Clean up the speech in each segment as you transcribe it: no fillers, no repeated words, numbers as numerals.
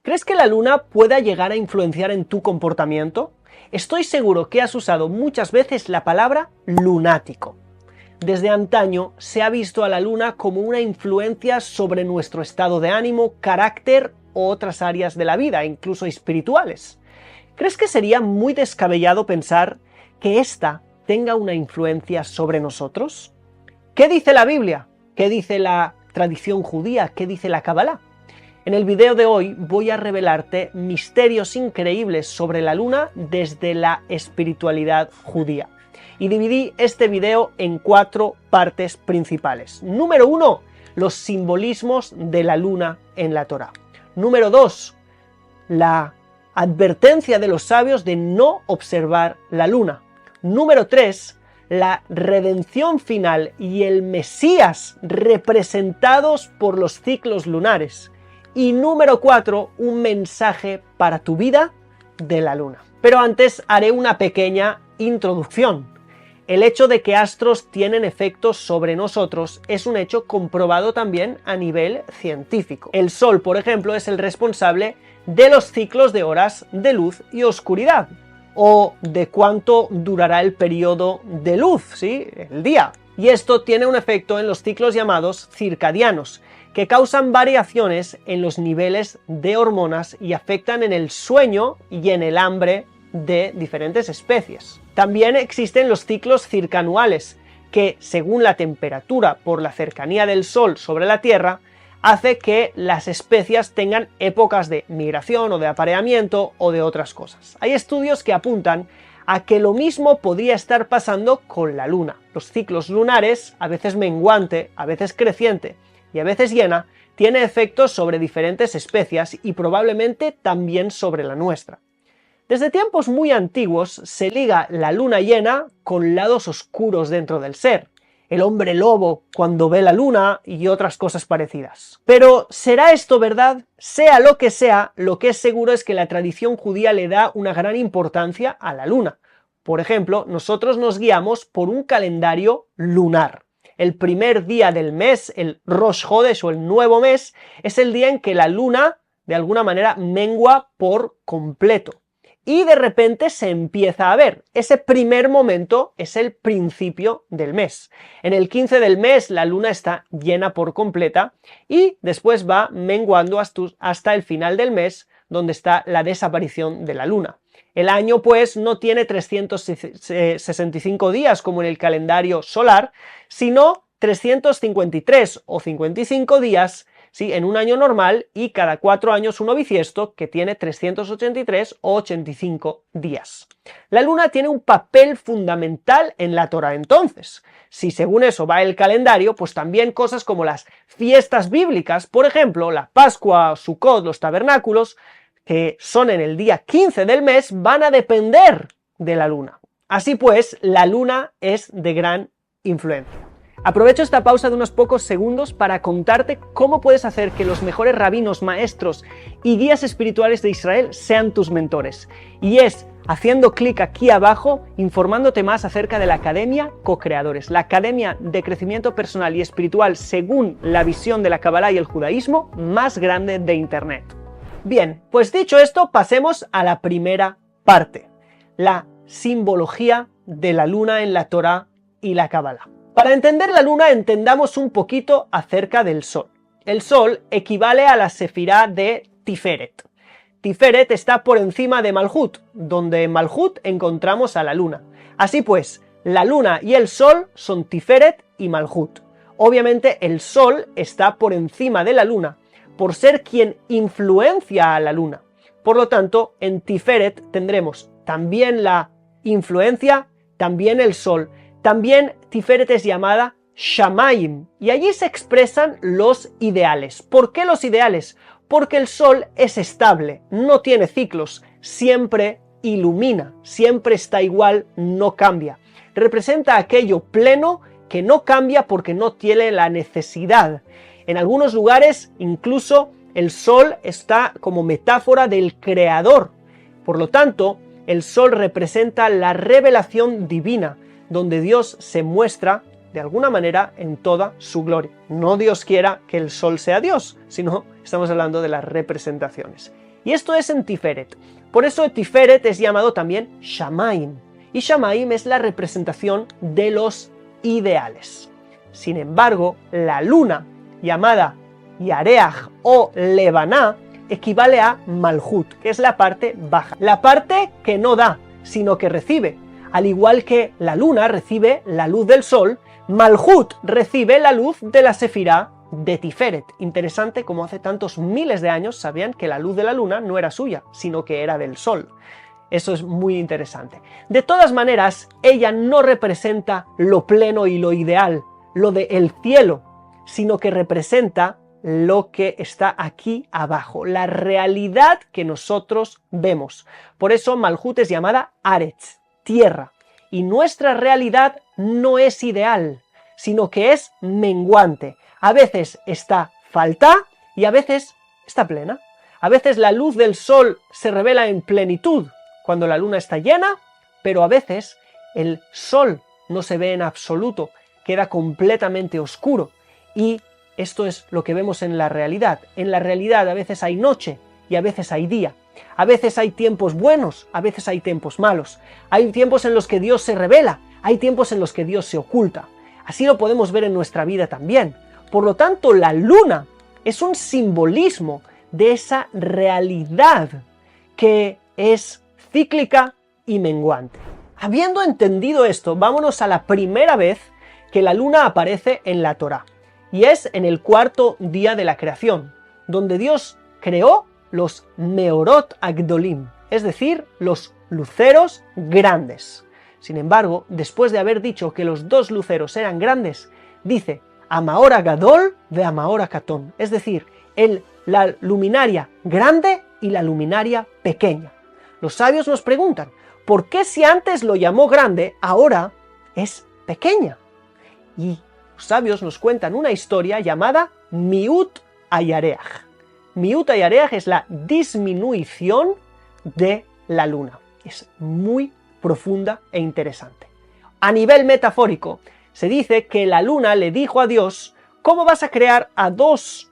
¿Crees que la luna pueda llegar a influenciar en tu comportamiento? Estoy seguro que has usado muchas veces la palabra lunático. Desde antaño se ha visto a la luna como una influencia sobre nuestro estado de ánimo, carácter u otras áreas de la vida, incluso espirituales. ¿Crees que sería muy descabellado pensar que ésta tenga una influencia sobre nosotros? ¿Qué dice la Biblia? ¿Qué dice la tradición judía? ¿Qué dice la Kabbalah? En el video de hoy voy a revelarte misterios increíbles sobre la luna desde la espiritualidad judía. Y dividí este video en 4 partes principales. Número 1, los simbolismos de la luna en la Torá. Número 2, la advertencia de los sabios de no observar la luna. Número 3, la redención final y el Mesías representados por los ciclos lunares. Y número 4, un mensaje para tu vida de la luna. Pero antes haré una pequeña introducción. El hecho de que astros tienen efectos sobre nosotros es un hecho comprobado también a nivel científico. El Sol, por ejemplo, es el responsable de los ciclos de horas de luz y oscuridad, o de cuánto durará el periodo de luz, ¿sí? El día. Y esto tiene un efecto en los ciclos llamados circadianos, que causan variaciones en los niveles de hormonas y afectan en el sueño y en el hambre de diferentes especies. También existen los ciclos circanuales, que según la temperatura por la cercanía del Sol sobre la Tierra, hace que las especies tengan épocas de migración o de apareamiento o de otras cosas. Hay estudios que apuntan a que lo mismo podría estar pasando con la luna. Los ciclos lunares, a veces menguante, a veces creciente y a veces llena, tiene efectos sobre diferentes especies y probablemente también sobre la nuestra. Desde tiempos muy antiguos se liga la luna llena con lados oscuros dentro del ser, el hombre lobo cuando ve la luna y otras cosas parecidas. Pero ¿será esto verdad? Sea lo que es seguro es que la tradición judía le da una gran importancia a la luna. Por ejemplo, nosotros nos guiamos por un calendario lunar. El primer día del mes, el Rosh Hodesh o el nuevo mes, es el día en que la luna, de alguna manera, mengua por completo. Y de repente se empieza a ver. Ese primer momento es el principio del mes. En el 15 del mes la luna está llena por completa y después va menguando hasta el final del mes, donde está la desaparición de la luna. El año pues no tiene 365 días como en el calendario solar, sino 353 o 55 días, ¿sí?, en un año normal, y cada 4 años uno bisiesto que tiene 383 o 85 días. La luna tiene un papel fundamental en la Torá entonces. Si según eso va el calendario, pues también cosas como las fiestas bíblicas, por ejemplo, la Pascua, Sukkot, los tabernáculos, que son en el día 15 del mes, van a depender de la luna. Así pues, la luna es de gran influencia. Aprovecho esta pausa de unos pocos segundos para contarte cómo puedes hacer que los mejores rabinos, maestros y guías espirituales de Israel sean tus mentores. Y es haciendo clic aquí abajo, informándote más acerca de la Academia Co-Creadores, la academia de crecimiento personal y espiritual según la visión de la Kabbalah y el judaísmo más grande de Internet. Bien, pues dicho esto, pasemos a la primera parte, la simbología de la luna en la Torá y la Kabbalah. Para entender la luna, entendamos un poquito acerca del Sol. El Sol equivale a la sefirá de Tiferet. Tiferet está por encima de Malhut, donde en Malhut encontramos a la luna. Así pues, la luna y el Sol son Tiferet y Malhut. Obviamente el Sol está por encima de la luna, por ser quien influencia a la luna. Por lo tanto, en Tiferet tendremos también la influencia, también el Sol. También Tiferet es llamada Shamayim, y allí se expresan los ideales. ¿Por qué los ideales? Porque el Sol es estable, no tiene ciclos, siempre ilumina, siempre está igual, no cambia. Representa aquello pleno que no cambia porque no tiene la necesidad. En algunos lugares incluso el Sol está como metáfora del Creador. Por lo tanto, el Sol representa la revelación divina, donde Dios se muestra de alguna manera en toda su gloria. No Dios quiera que el Sol sea Dios, sino estamos hablando de las representaciones. Y esto es en Tiferet. Por eso Tiferet es llamado también Shamaim. Y Shamaim es la representación de los ideales. Sin embargo, la luna, llamada Yareach o Lebaná, equivale a Malhut, que es la parte baja. La parte que no da, sino que recibe. Al igual que la luna recibe la luz del sol, Malhut recibe la luz de la Sefirá de Tiferet. Interesante como hace tantos miles de años sabían que la luz de la luna no era suya, sino que era del sol. Eso es muy interesante. De todas maneras, ella no representa lo pleno y lo ideal, lo del cielo, sino que representa lo que está aquí abajo, la realidad que nosotros vemos. Por eso Malhut es llamada Aretz, tierra. Y nuestra realidad no es ideal, sino que es menguante. A veces está falta y a veces está plena. A veces la luz del sol se revela en plenitud cuando la luna está llena, pero a veces el sol no se ve en absoluto, queda completamente oscuro. Y esto es lo que vemos en la realidad. En la realidad a veces hay noche y a veces hay día. A veces hay tiempos buenos, a veces hay tiempos malos. Hay tiempos en los que Dios se revela, hay tiempos en los que Dios se oculta. Así lo podemos ver en nuestra vida también. Por lo tanto, la luna es un simbolismo de esa realidad que es cíclica y menguante. Habiendo entendido esto, vámonos a la primera vez que la luna aparece en la Torá. Y es en el cuarto día de la creación, donde Dios creó los Meorot Agdolim, es decir, los luceros grandes. Sin embargo, después de haber dicho que los dos luceros eran grandes, dice Amaora Gadol de Amaora Katón, es decir, la luminaria grande y la luminaria pequeña. Los sabios nos preguntan, ¿por qué si antes lo llamó grande, ahora es pequeña? Y los sabios nos cuentan una historia llamada Miut Ayareach. Miut Ayareach es la disminución de la luna. Es muy profunda e interesante. A nivel metafórico, se dice que la luna le dijo a Dios, ¿cómo vas a crear a dos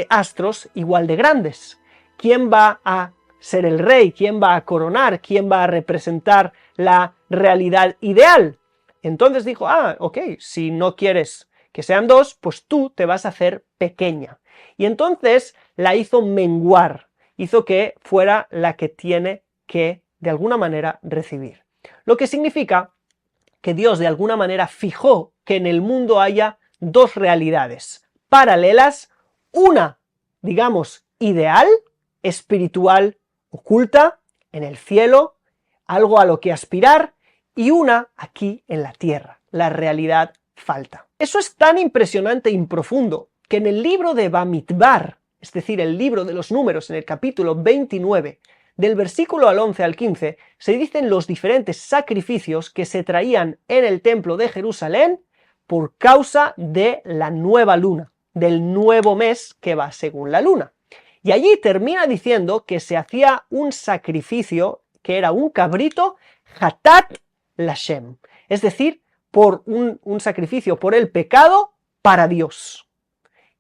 astros igual de grandes? ¿Quién va a ser el rey? ¿Quién va a coronar? ¿Quién va a representar la realidad ideal? Entonces dijo, ok, si no quieres que sean dos, pues tú te vas a hacer pequeña. Y entonces la hizo menguar, hizo que fuera la que tiene que, de alguna manera, recibir. Lo que significa que Dios, de alguna manera, fijó que en el mundo haya dos realidades paralelas, una, digamos, ideal, espiritual, oculta, en el cielo, algo a lo que aspirar, y una aquí en la tierra, la realidad falta. Eso es tan impresionante y profundo que en el libro de Bamidbar, es decir, el libro de los números en el capítulo 29, del versículo al 11 al 15, se dicen los diferentes sacrificios que se traían en el templo de Jerusalén por causa de la nueva luna, del nuevo mes que va según la luna. Y allí termina diciendo que se hacía un sacrificio que era un cabrito, Hatat Lashem, es decir, por un sacrificio por el pecado para Dios.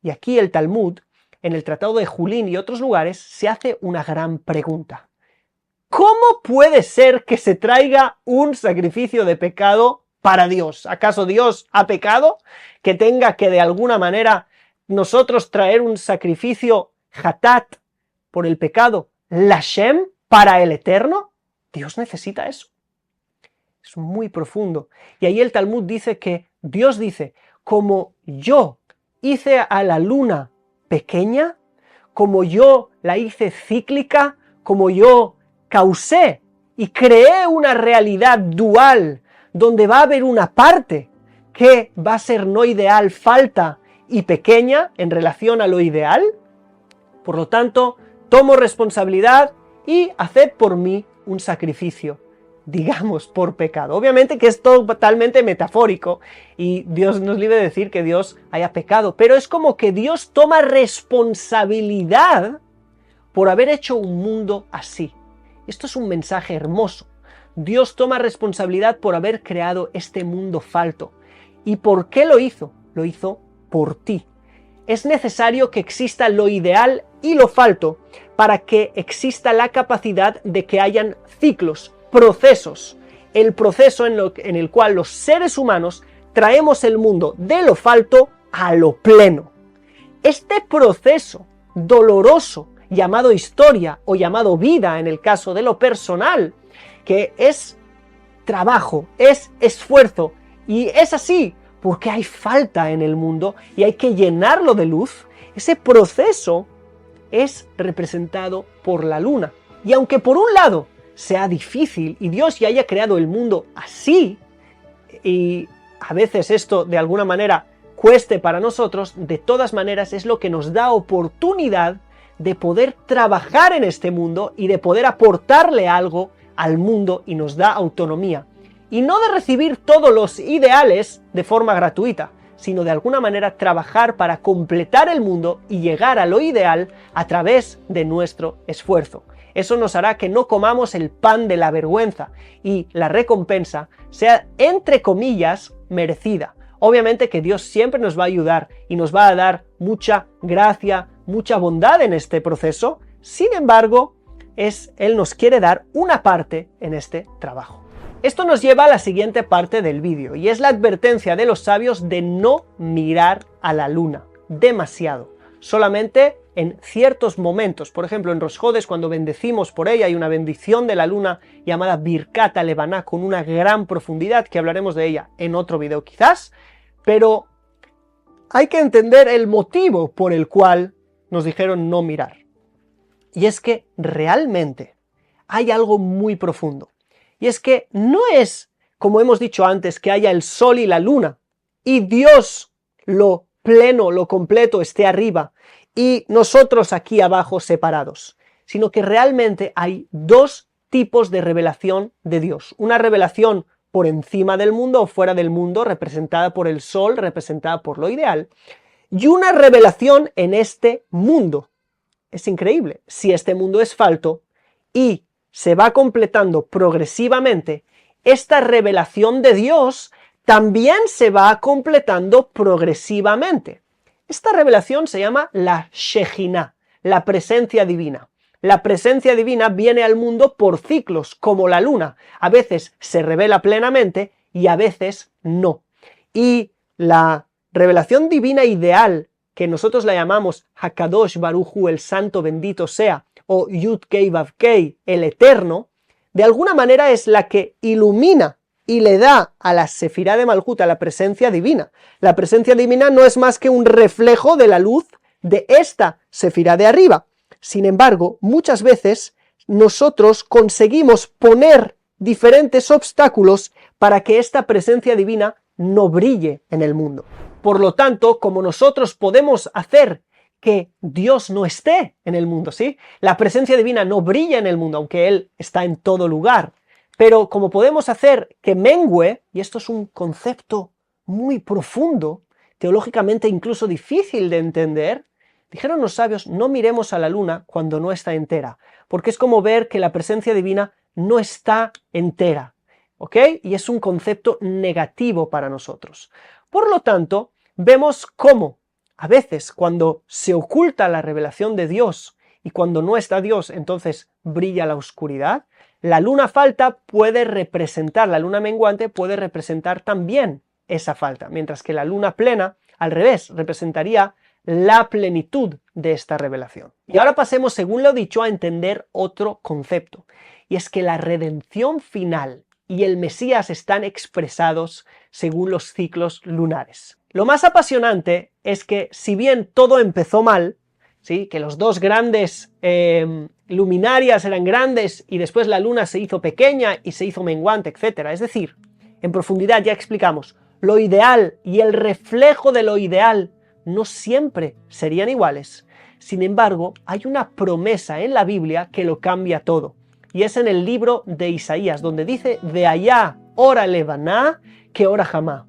Y aquí el Talmud, en el Tratado de Julín y otros lugares, se hace una gran pregunta. ¿Cómo puede ser que se traiga un sacrificio de pecado para Dios? ¿Acaso Dios ha pecado? ¿Que tenga que de alguna manera nosotros traer un sacrificio Hatat por el pecado, Lashem, para el Eterno? Dios necesita eso. Es muy profundo. Y ahí el Talmud dice que Dios dice, como yo hice a la luna pequeña, como yo la hice cíclica, como yo causé y creé una realidad dual, donde va a haber una parte que va a ser no ideal, falta y pequeña en relación a lo ideal. Por lo tanto, tomo responsabilidad y haced por mí un sacrificio, digamos, por pecado. Obviamente que es totalmente metafórico y Dios nos libre de decir que Dios haya pecado, pero es como que Dios toma responsabilidad por haber hecho un mundo así. Esto es un mensaje hermoso. Dios toma responsabilidad por haber creado este mundo falto. ¿Y por qué lo hizo? Lo hizo por ti. Es necesario que exista lo ideal y lo falto para que exista la capacidad de que hayan ciclos, procesos. El proceso en el cual los seres humanos traemos el mundo de lo falto a lo pleno. Este proceso doloroso, llamado historia o llamado vida en el caso de lo personal, que es trabajo, es esfuerzo, y es así porque hay falta en el mundo y hay que llenarlo de luz. Ese proceso es representado por la luna. Y aunque por un lado sea difícil y Dios ya haya creado el mundo así, y a veces esto de alguna manera cueste para nosotros, de todas maneras es lo que nos da oportunidad de poder trabajar en este mundo y de poder aportarle algo al mundo, y nos da autonomía. Y no de recibir todos los ideales de forma gratuita, sino de alguna manera trabajar para completar el mundo y llegar a lo ideal a través de nuestro esfuerzo. Eso nos hará que no comamos el pan de la vergüenza y la recompensa sea, entre comillas, merecida. Obviamente que Dios siempre nos va a ayudar y nos va a dar mucha gracia, mucha bondad en este proceso. Sin embargo, Él nos quiere dar una parte en este trabajo. Esto nos lleva a la siguiente parte del vídeo, y es la advertencia de los sabios de no mirar a la luna demasiado, solamente en ciertos momentos. Por ejemplo, en Rosh Hodesh, cuando bendecimos por ella, hay una bendición de la luna llamada Birkat HaLevaná con una gran profundidad, que hablaremos de ella en otro video quizás, pero hay que entender el motivo por el cual nos dijeron no mirar. Y es que realmente hay algo muy profundo. Y es que no es, como hemos dicho antes, que haya el sol y la luna, y Dios, lo pleno, lo completo, esté arriba, y nosotros aquí abajo separados, sino que realmente hay dos tipos de revelación de Dios. Una revelación por encima del mundo o fuera del mundo, representada por el sol, representada por lo ideal, y una revelación en este mundo. Es increíble. Si este mundo es falto y se va completando progresivamente, esta revelación de Dios también se va completando progresivamente. Esta revelación se llama la Shejinah, la presencia divina. La presencia divina viene al mundo por ciclos, como la luna. A veces se revela plenamente y a veces no. Y la revelación divina ideal, que nosotros la llamamos Hakadosh Baruj Hu, el santo bendito sea, o Yud Kei Vav Kei, el eterno, de alguna manera es la que ilumina y le da a la Sefirá de Malhut, a la presencia divina. La presencia divina no es más que un reflejo de la luz de esta Sefirá de arriba. Sin embargo, muchas veces nosotros conseguimos poner diferentes obstáculos para que esta presencia divina no brille en el mundo. Por lo tanto, como nosotros podemos hacer que Dios no esté en el mundo, ¿sí? La presencia divina no brilla en el mundo, aunque Él está en todo lugar. Pero como podemos hacer que mengue, y esto es un concepto muy profundo, teológicamente incluso difícil de entender, dijeron los sabios, no miremos a la luna cuando no está entera, porque es como ver que la presencia divina no está entera, ¿ok? Y es un concepto negativo para nosotros. Por lo tanto, vemos cómo a veces cuando se oculta la revelación de Dios y cuando no está Dios, entonces brilla la oscuridad. La luna falta puede representar, la luna menguante puede representar también esa falta, mientras que la luna plena, al revés, representaría la plenitud de esta revelación. Y ahora pasemos, según lo dicho, a entender otro concepto, y es que la redención final y el Mesías están expresados según los ciclos lunares. Lo más apasionante es que, si bien todo empezó mal, ¿sí? Que los dos grandes luminarias eran grandes y después la luna se hizo pequeña y se hizo menguante, etc. Es decir, en profundidad ya explicamos, lo ideal y el reflejo de lo ideal no siempre serían iguales. Sin embargo, hay una promesa en la Biblia que lo cambia todo. Y es en el libro de Isaías, donde dice, de allá ora levaná que ora jamá.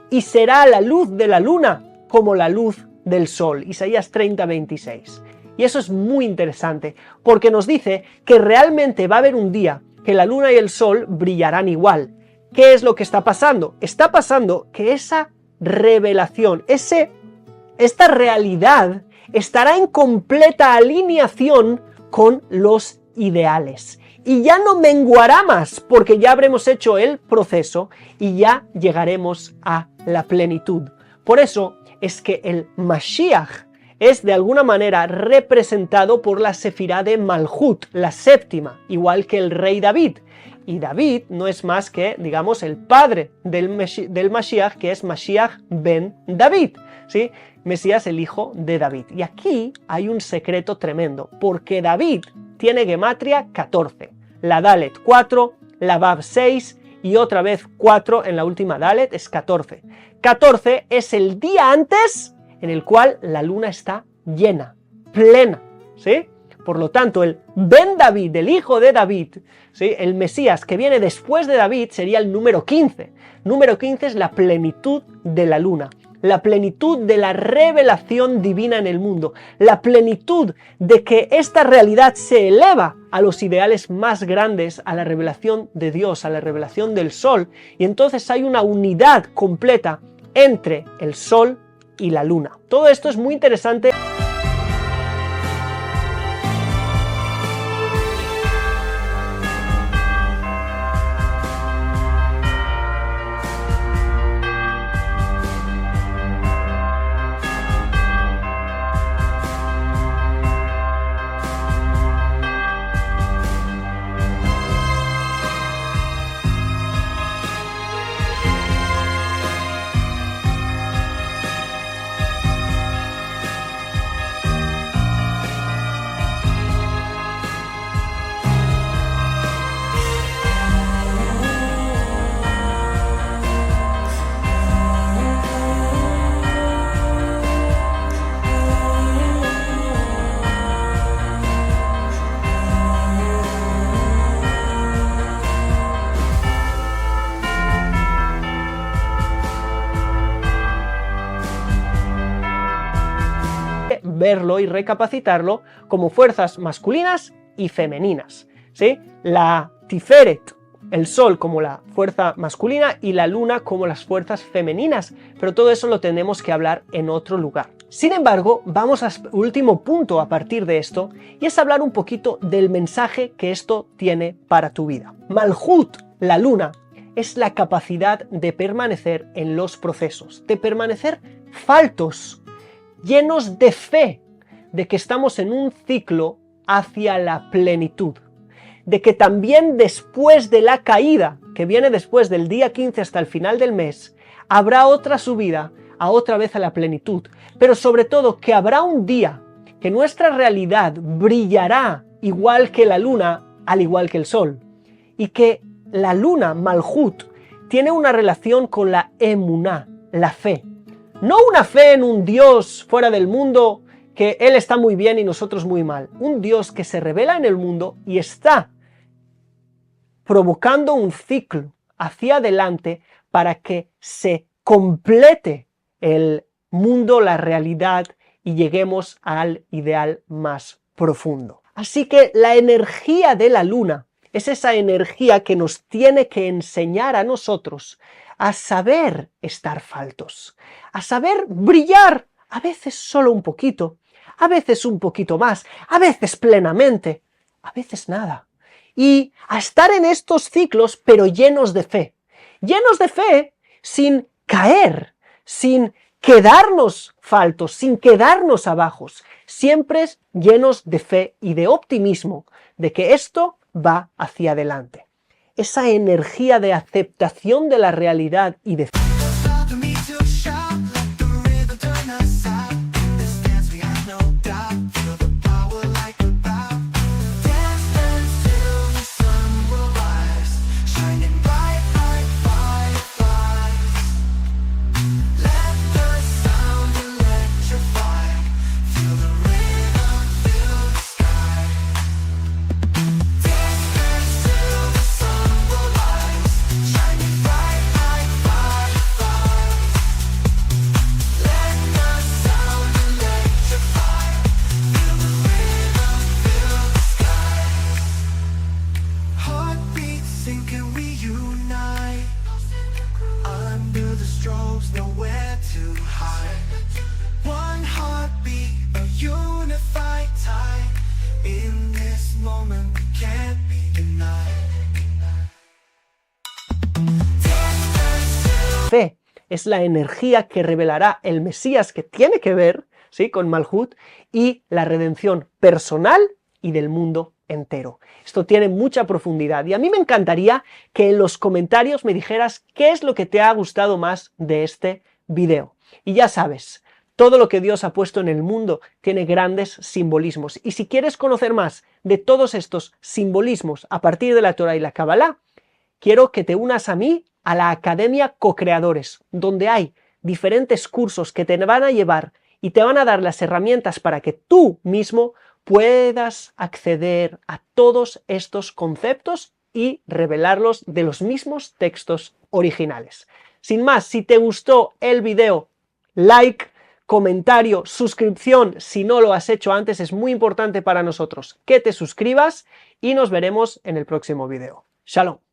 Y será la luz de la luna como la luz del sol. Isaías 30:26. Y eso es muy interesante, porque nos dice que realmente va a haber un día que la luna y el sol brillarán igual. ¿Qué es lo que está pasando? Está pasando que esa revelación, esta realidad estará en completa alineación con los ideales. Y ya no menguará más, porque ya habremos hecho el proceso y ya llegaremos a la plenitud. Por eso es que el Mashiach es de alguna manera representado por la sefirá de Malhut, la séptima, igual que el rey David. Y David no es más que, digamos, el padre del Mashiach, que es Mashiach ben David, ¿sí? Mesías, el hijo de David. Y aquí hay un secreto tremendo, porque David tiene gematria 14, la Dalet 4, la Vav 6 y otra vez 4 en la última Dalet es 14. 14 es el día antes en el cual la luna está llena, plena, ¿sí? Por lo tanto, el Ben David, el hijo de David, ¿sí? El Mesías que viene después de David sería el número 15. Número 15 es la plenitud de la luna, la plenitud de la revelación divina en el mundo, la plenitud de que esta realidad se eleva a los ideales más grandes, a la revelación de Dios, a la revelación del sol, y entonces hay una unidad completa entre el sol y la luna. Todo esto es muy interesante. Verlo y recapacitarlo como fuerzas masculinas y femeninas, ¿sí? La Tiferet, el sol como la fuerza masculina y la luna como las fuerzas femeninas, pero todo eso lo tenemos que hablar en otro lugar. Sin embargo, vamos al último punto a partir de esto, y es hablar un poquito del mensaje que esto tiene para tu vida. Malhut, la luna, es la capacidad de permanecer en los procesos, de permanecer faltos, llenos de fe, de que estamos en un ciclo hacia la plenitud, de que también después de la caída, que viene después del día 15 hasta el final del mes, habrá otra subida a otra vez a la plenitud, pero sobre todo que habrá un día que nuestra realidad brillará igual que la luna, al igual que el sol, y que la luna, Malhut, tiene una relación con la emuná, la fe. No una fe en un Dios fuera del mundo, que Él está muy bien y nosotros muy mal. Un Dios que se revela en el mundo y está provocando un ciclo hacia adelante para que se complete el mundo, la realidad, y lleguemos al ideal más profundo. Así que la energía de la luna es esa energía que nos tiene que enseñar a nosotros a saber estar faltos, a saber brillar, a veces solo un poquito, a veces un poquito más, a veces plenamente, a veces nada. Y a estar en estos ciclos, pero llenos de fe sin caer, sin quedarnos faltos, sin quedarnos abajos, siempre llenos de fe y de optimismo de que esto va hacia adelante. Esa energía de aceptación de la realidad y de fe. fe, es la energía que revelará el Mesías, que tiene que ver, ¿sí?, con Malhut, y la redención personal y del mundo entero. Esto tiene mucha profundidad y a mí me encantaría que en los comentarios me dijeras qué es lo que te ha gustado más de este video. Y ya sabes, todo lo que Dios ha puesto en el mundo tiene grandes simbolismos. Y si quieres conocer más de todos estos simbolismos a partir de la Torá y la Kabbalah, quiero que te unas a mí a la Academia Co-Creadores, donde hay diferentes cursos que te van a llevar y te van a dar las herramientas para que tú mismo puedas acceder a todos estos conceptos y revelarlos de los mismos textos originales. Sin más, si te gustó el video, like, comentario, suscripción, si no lo has hecho antes, es muy importante para nosotros que te suscribas y nos veremos en el próximo video. Shalom.